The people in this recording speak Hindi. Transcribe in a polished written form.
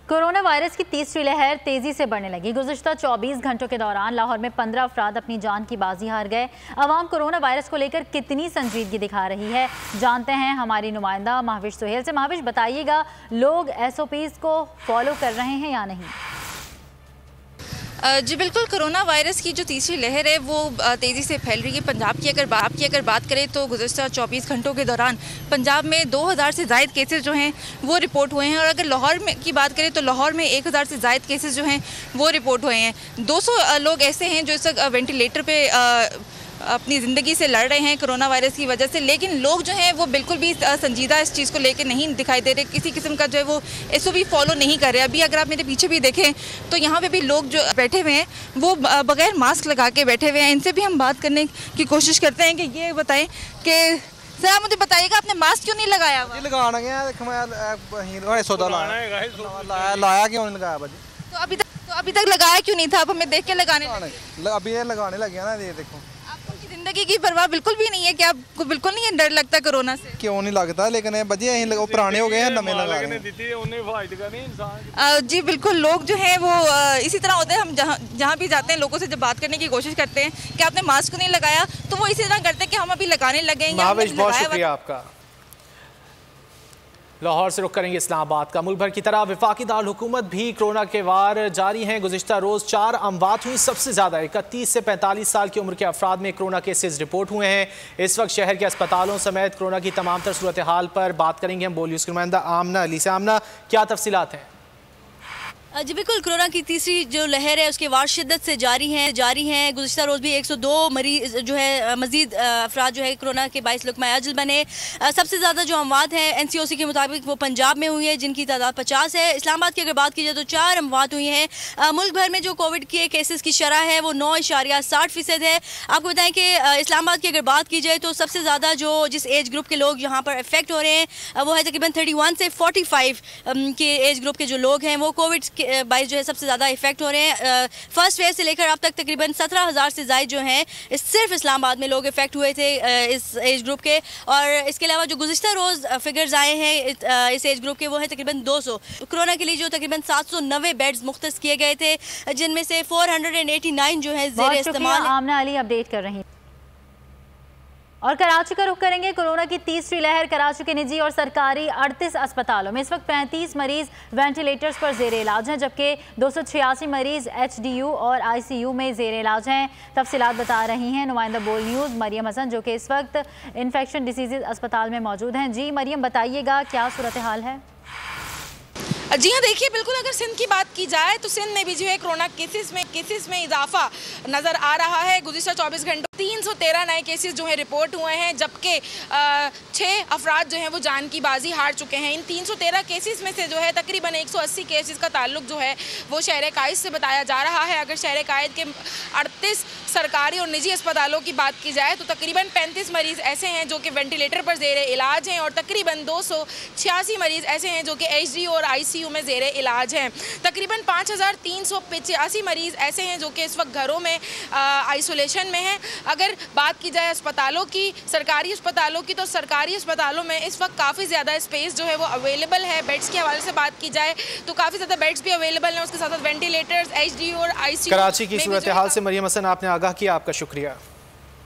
कोरोना वायरस की तीसरी लहर तेजी से बढ़ने लगी। गुज़िश्ता 24 घंटों के दौरान लाहौर में 15 अफराद अपनी जान की बाजी हार गए। अवाम कोरोना वायरस को लेकर कितनी संजीदगी दिखा रही है, जानते हैं हमारी नुमाइंदा महविश सुहेल से। महविश, बताइएगा, लोग SOPs को फॉलो कर रहे हैं या नहीं? जी बिल्कुल, कोरोना वायरस की जो तीसरी लहर है वो तेज़ी से फैल रही है। पंजाब की अगर बात करें तो गुज़श्ता 24 घंटों के दौरान पंजाब में 2000 से ज़ायद केसेस जो हैं वो रिपोर्ट हुए हैं। और अगर लाहौर में की बात करें तो लाहौर में 1000 से ज़ायद केसेस जो हैं वो रिपोर्ट हुए हैं। 200 लोग ऐसे हैं जो इस वक्त वेंटिलेटर पे अपनी ज़िंदगी से लड़ रहे हैं कोरोना वायरस की वजह से, लेकिन लोग जो हैं वो बिल्कुल भी संजीदा इस चीज़ को लेकर नहीं दिखाई दे रहे। किसी किस्म का जो है वो SOP फॉलो नहीं कर रहे। अभी अगर आप मेरे पीछे भी देखें तो यहाँ पे भी लोग जो बैठे हुए हैं वो बगैर मास्क लगा के बैठे हुए हैं। इनसे भी हम बात करने की कोशिश करते हैं कि ये बताएं कि सर, आप मुझे बताइएगा, आपने मास्क क्यों नहीं लगाया? लगाना गया लाया क्यों नहीं लगाया भाजी? तो अभी तक लगाया क्यों नहीं था? आप हमें देख के लगाने अभी ये लगाने लगे ना, ये देखो। जिंदगी की परवाह बिल्कुल भी नहीं है कि आपको बिल्कुल नहीं है डर लगता कोरोना से? क्यों नहीं लगता, लेकिन बजी पुराने हो गए हैं, नए लगा रहे हैं। जी बिल्कुल, लोग जो हैं वो इसी तरह होते हैं। हम जहाँ भी जाते हैं लोगों से जब बात करने की कोशिश करते हैं कि आपने मास्क नहीं लगाया, तो वो इसी तरह करते हैं कि हम अभी लगाने लगे। बहुत शुक्रिया आपका। लाहौर से रुख करेंगे इस्लामाबाद का। मुल्क भर की तरह वफाकी दारुल हुकूमत भी कोरोना के वार जारी हैं। गुज़िश्ता रोज़ 4 अमवात हुई। सबसे ज़्यादा 31 से 45 साल की उम्र के अफराद में कोरोना केसेस रिपोर्ट हुए हैं। इस वक्त शहर के अस्पतालों समेत कोरोना की तमाम तर सूरत हाल पर बात करेंगे हम बोल न्यूज़ की नुमाइंदा आमना अली से। आमना, क्या तफसीलात हैं? जी बिल्कुल, कोरोना की तीसरी जो लहर है उसके वार शिद्दत से जारी हैं। गुज़िश्ता रोज़ भी 102 मरीज जो है मज़ीद अफराद जो है कोरोना के 22 लोग अजल बने। सबसे ज़्यादा जो अमवात हैं NCOC के मुताबिक वो पंजाब में हुई है, जिनकी तादाद 50 है। इस्लामाबाद की अगर बात की जाए तो 4 अमवात हुई हैं। मुल्क भर में जो कोविड के केसेस की शरह है वो 9.60% है। आपको बताएं कि इस्लामाबाद की अगर बात की जाए तो सबसे ज़्यादा जो जिस एज ग्रुप के लोग यहाँ पर इफेक्ट हो रहे हैं वो है तकरीबन 31 से 45 के एज ग्रुप के जो लोग हैं वो कोविड 22 जो है सबसे ज़्यादा इफेक्ट हो रहे हैं। फर्स्ट फेज से लेकर अब तक तकरीबन 17,000 से ज़ायद जो हैं सिर्फ इस्लामाबाद में लोग इफेक्ट हुए थे इस एज ग्रुप के। और इसके अलावा जो गुज़िश्ता रोज़ फिगर्स आए हैं इस एज ग्रुप के वो है तकरीबन 200। कोरोना के लिए जो तकरीबन 790 बेड्स मुख्तस किए गए थे, जिनमें से 489 जो है ज़ेर इस्तेमाल। आमना अली अपडेट कर रही। और कराची का रुख करेंगे। कोरोना की तीसरी लहर कराची के निजी और सरकारी 38 अस्पतालों में इस वक्त 35 मरीज वेंटिलेटर्स पर जेर इलाज हैं, जबकि 286 मरीज HDU और ICU में जेर इलाज हैं। तफसीलात बता रही हैं नुमाइंदा बोल न्यूज़ मरियम हसन, जो कि इस वक्त इन्फेक्शन डिसीज़ अस्पताल में मौजूद हैं। जी मरियम, बताइएगा क्या सूरत हाल है? जी हाँ, देखिए बिल्कुल, अगर सिंध की बात की जाए तो सिंध में भी जो है कोरोना केसेस में इजाफा नज़र आ रहा है। गुज़िश्ता 24 घंटों 313 नए केसेस जो है रिपोर्ट हुए हैं, जबकि 6 अफराद जो हैं वो जान की बाजी हार चुके हैं। इन 313 केसेस में से जो है तकरीबन 180 केसेस का ताल्लुक जो है वो शहर कायद से बताया जा रहा है। अगर शहर कायद के 38 सरकारी और निजी अस्पतालों की बात की जाए तो तकरीबन 35 मरीज़ ऐसे हैं जो कि वेंटिलेटर पर जेर इलाज हैं और तकरीबन 286 मरीज़ ऐसे हैं जो कि HDU और ICU में जेर इलाज हैं। तकरीबन 5385 मरीज़ ऐसे हैं जो कि इस वक्त घरों में आइसोलेशन में हैं। अगर बात की जाए अस्पतालों की, सरकारी अस्पतालों की, तो सरकारी अस्पतालों में इस वक्त काफ़ी ज़्यादा स्पेस जो है वो अवेलेबल है। बेड्स के हवाले से बात की जाए तो काफ़ी ज़्यादा बेड्स भी अवेलेबल हैं, उसके साथ साथ वेंटिलेटर्स, HDU और ICU। कराची की सूरत हाल से मरियम हसन आपने आगाह किया, आपका शुक्रिया।